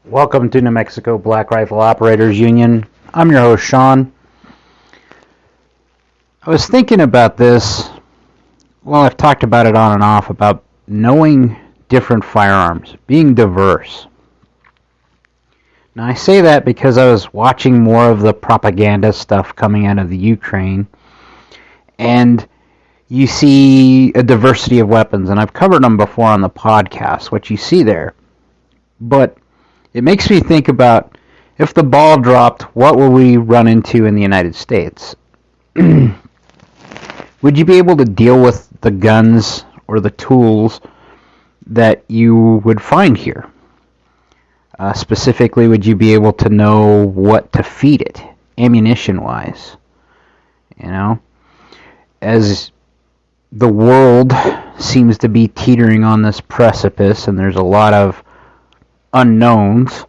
Welcome to New Mexico Black Rifle Operators Union. I'm your host, Sean. I was thinking about this, I've talked about it on and off, about knowing different firearms, being diverse. Now, I say that because I was watching more of the propaganda stuff coming out of the Ukraine, and you see a diversity of weapons, and I've covered them before on the podcast, what you see there. But it makes me think about, if the ball dropped, what will we run into in the United States? Would you be able to deal with the guns or the tools that you would find here? Specifically, would you be able to know what to feed it, ammunition-wise? As the world seems to be teetering on this precipice, and there's a lot of unknowns.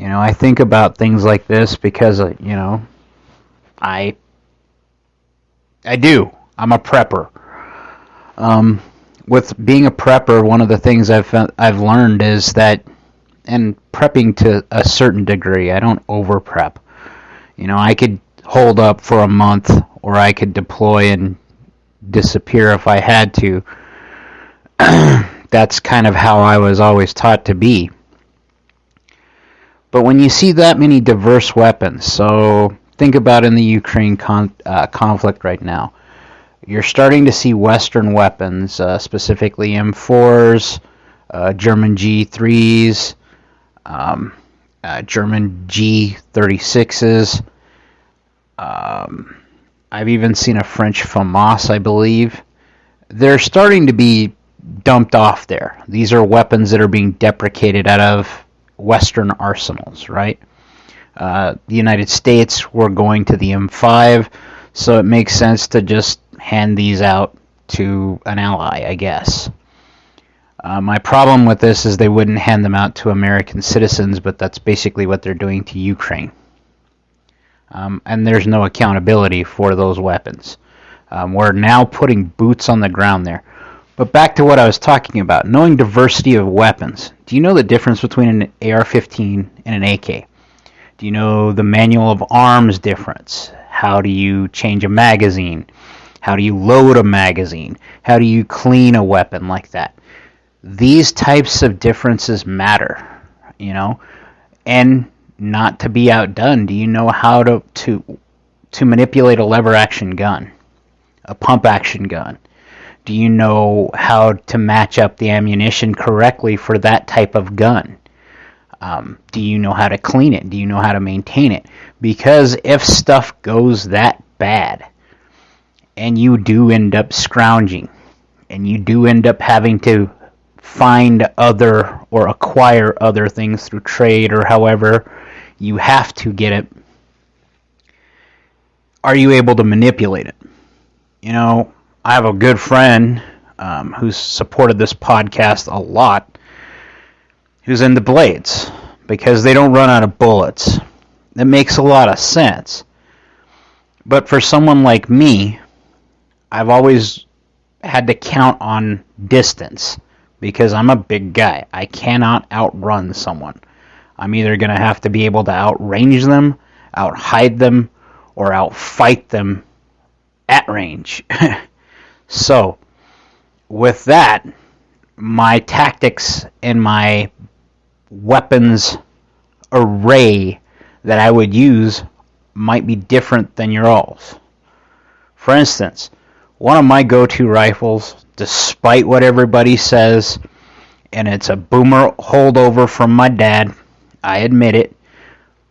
I think about things like this because, I do. I'm a prepper. With being a prepper, one of the things I've learned is that, and prepping to a certain degree, I don't over prep. I could hold up for a month, or I could deploy and disappear if I had to. That's kind of how I was always taught to be. But when you see that many diverse weapons, so think about in the Ukraine conflict right now, you're starting to see Western weapons, specifically M4s, German G3s, German G36s. I've even seen a French FAMAS, I believe. They're starting to be dumped off there. These are weapons that are being deprecated out of Western arsenals, right? The United States, we're going to the M5, so it makes sense to just hand these out to an ally, I guess. My problem with this is they wouldn't hand them out to American citizens, but that's basically what they're doing to Ukraine. And there's no accountability for those weapons. We're now putting boots on the ground there. But back to what I was talking about, knowing diversity of weapons. Do you know the difference between an AR-15 and an AK? Do you know the manual of arms difference? How do you change a magazine? How do you load a magazine? How do you clean a weapon like that? These types of differences matter, And not to be outdone, do you know how to manipulate a lever action gun, a pump action gun? Do you know how to match up the ammunition correctly for that type of gun? Do you know how to clean it? Do you know how to maintain it? Because if stuff goes that bad, and you do end up scrounging, and you do end up having to find other or acquire other things through trade or however you have to get it, are you able to manipulate it? I have a good friend who's supported this podcast a lot, who's into blades, because they don't run out of bullets. That makes a lot of sense. But for someone like me, I've always had to count on distance, because I'm a big guy. I cannot outrun someone. I'm either going to have to be able to outrange them, outhide them, or outfight them at range. So, with that, my tactics and my weapons array that I would use might be different than your all's. For instance, one of my go-to rifles, despite what everybody says, and it's a boomer holdover from my dad, I admit it,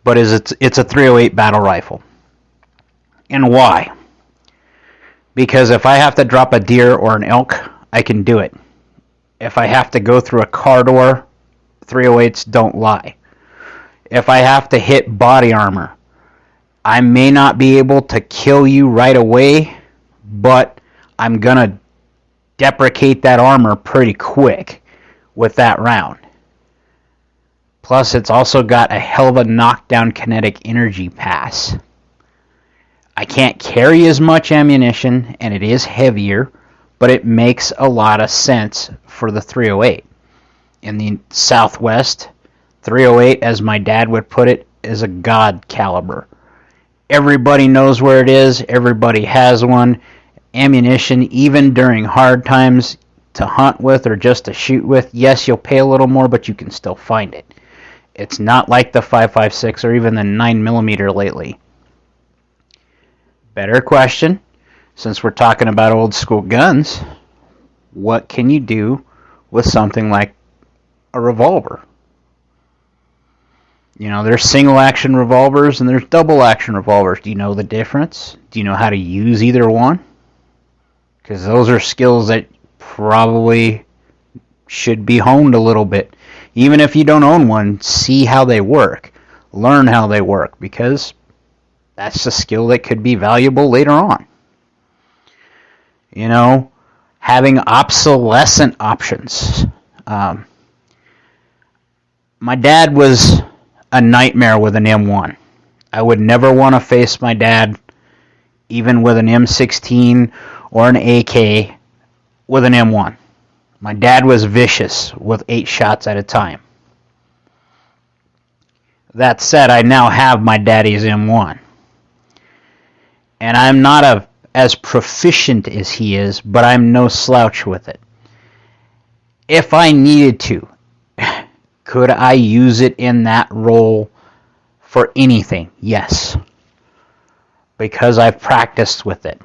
but it's a .308 battle rifle. And why? Because if I have to drop a deer or an elk, I can do it. If I have to go through a car door, .308s don't lie. If I have to hit body armor, I may not be able to kill you right away, but I'm going to deprecate that armor pretty quick with that round. Plus, it's also got a hell of a knockdown kinetic energy pass. I can't carry as much ammunition, and it is heavier, but it makes a lot of sense for the .308. In the Southwest, .308, as my dad would put it, is a god caliber. Everybody knows where it is. Everybody has one. Ammunition, even during hard times, to hunt with or just to shoot with, yes, you'll pay a little more, but you can still find it. It's not like the 5.56 or even the 9mm lately. Better question, since we're talking about old school guns, what can you do with something like a revolver? You know, there's single action revolvers and there's double action revolvers. Do you know the difference? Do you know how to use either one? Because those are skills that probably should be honed a little bit. Even if you don't own one, see how they work. Learn how they work, because that's a skill that could be valuable later on. You know, having obsolescent options. My dad was a nightmare with an M1. I would never want to face my dad, even with an M16 or an AK, with an M1. My dad was vicious with 8 shots at a time. That said, I now have my daddy's M1. And I'm not as proficient as he is, but I'm no slouch with it. If I needed to, could I use it in that role for anything? Yes. Because I've practiced with it.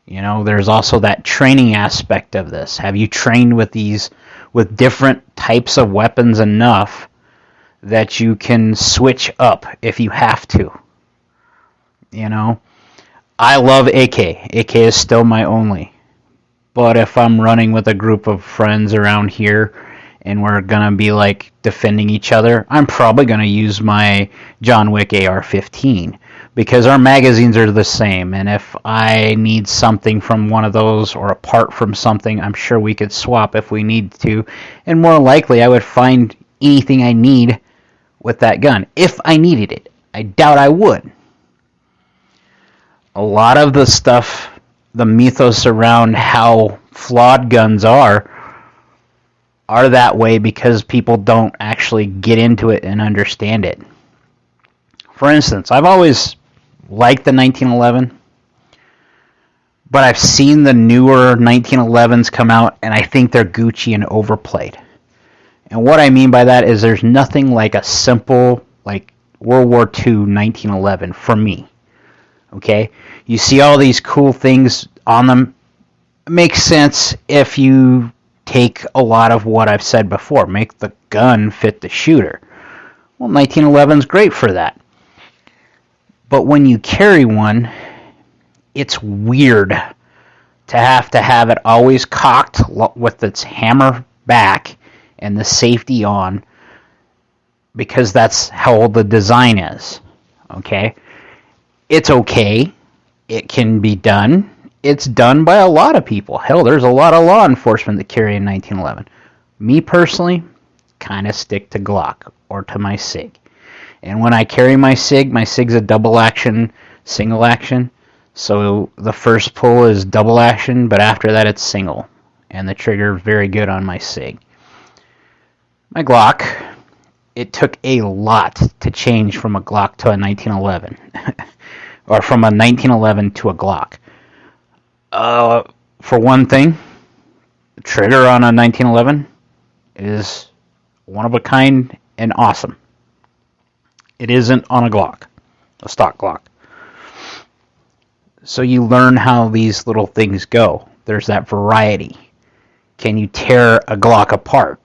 You know, there's also that training aspect of this. Have you trained with different types of weapons enough that you can switch up if you have to? You know, I love AK. AK is still my only. But if I'm running with a group of friends around here and we're going to be like defending each other, I'm probably going to use my John Wick AR-15. Because our magazines are the same, and if I need something from one of those or a part from something, I'm sure we could swap if we need to. And more likely, I would find anything I need with that gun, if I needed it. I doubt I would. A lot of the stuff, the mythos around how flawed guns are that way because people don't actually get into it and understand it. For instance, I've always liked the 1911, but I've seen the newer 1911s come out, and I think they're Gucci and overplayed. And what I mean by that is there's nothing like a simple, like World War II 1911 for me. Okay? You see all these cool things on them. It makes sense if you take a lot of what I've said before. Make the gun fit the shooter. Well, 1911 is great for that. But when you carry one, it's weird to have it always cocked with its hammer back and the safety on, because that's how the design is. Okay? It's okay. It can be done. It's done by a lot of people. Hell, there's a lot of law enforcement that carry a 1911. Me personally, kind of stick to Glock or to my SIG. And when I carry my SIG's a double action, single action. So the first pull is double action, but after that it's single. And the trigger is very good on my SIG. My Glock, it took a lot to change from a Glock to a 1911. Or from a 1911 to a Glock. For one thing, the trigger on a 1911 is one of a kind and awesome. It isn't on a Glock, a stock Glock. So you learn how these little things go. There's that variety. Can you tear a Glock apart?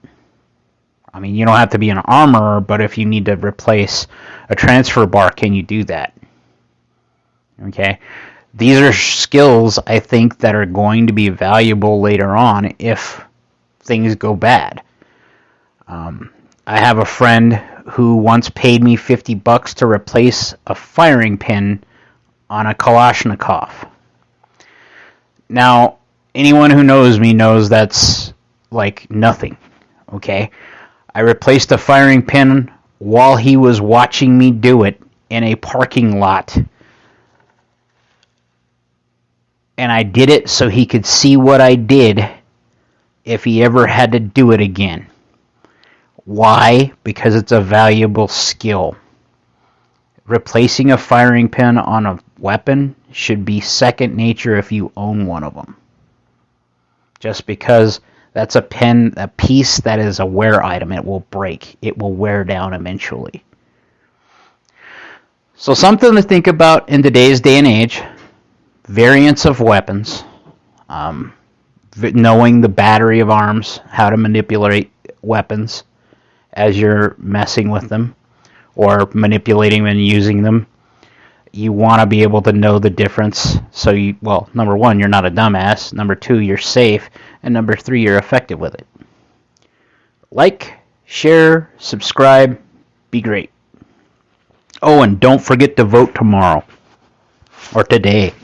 I mean, you don't have to be an armorer, but if you need to replace a transfer bar, can you do that? Okay? These are skills, I think, that are going to be valuable later on if things go bad. I have a friend who once paid me $50 to replace a firing pin on a Kalashnikov. Now, anyone who knows me knows that's like nothing, okay? I replaced a firing pin while he was watching me do it in a parking lot. And I did it so he could see what I did if he ever had to do it again. Why? Because it's a valuable skill. Replacing a firing pin on a weapon should be second nature if you own one of them. Just because that's a piece that is a wear item, it will break. It will wear down eventually. So something to think about in today's day and age. Variants of weapons. Knowing the battery of arms, how to manipulate weapons as you're messing with them or manipulating them and using them. You want to be able to know the difference. So number one, you're not a dumbass. Number two, you're safe. And number three, you're effective with it. Like, share, subscribe, be great. Oh, and don't forget to vote tomorrow or today.